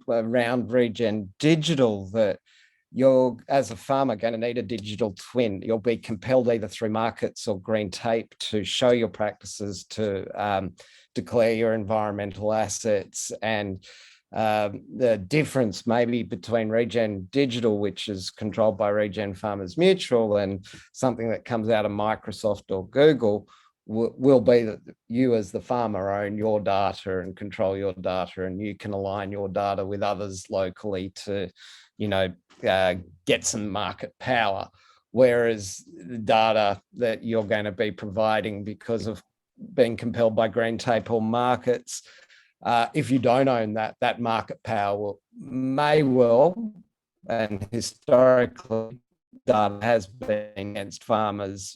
around Regen Digital that you're, as a farmer, going to need a digital twin. You'll be compelled either through markets or green tape to show your practices, to declare your environmental assets. And the difference maybe between Regen Digital, which is controlled by Regen Farmers Mutual, and something that comes out of Microsoft or Google, will be that you as the farmer own your data and control your data, and you can align your data with others locally to, get some market power. Whereas the data that you're going to be providing because of being compelled by green tape or markets, if you don't own that market power may well, and historically data has been against farmers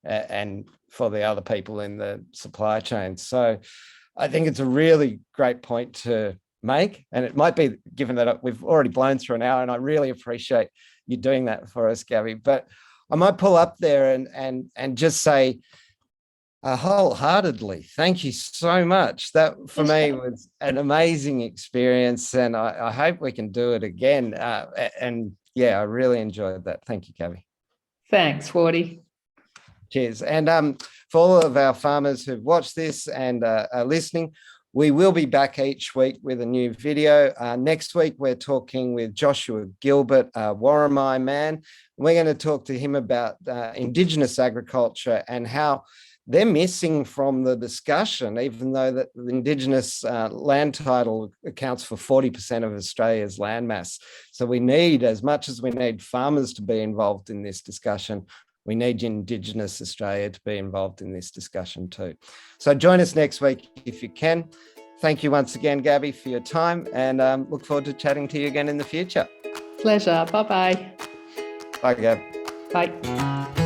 and for the other people in the supply chain. So I think it's a really great point to make. And it might be, given that we've already blown through an hour, and I really appreciate you doing that for us, Gabby. But I might pull up there and just say wholeheartedly, thank you so much. That for me was an amazing experience, and I hope we can do it again. And yeah, I really enjoyed that. Thank you, Gabby. Thanks, Wardy. Cheers. And for all of our farmers who've watched this and are listening, we will be back each week with a new video. Next week, we're talking with Joshua Gilbert, Warramai man. We're going to talk to him about Indigenous agriculture and how they're missing from the discussion, even though that the Indigenous land title accounts for 40% of Australia's landmass. So we need, as much as we need farmers to be involved in this discussion, we need Indigenous Australia to be involved in this discussion too. So join us next week if you can. Thank you once again, Gabby, for your time, and look forward to chatting to you again in the future. Pleasure. Bye-bye. Bye, Gab. Bye.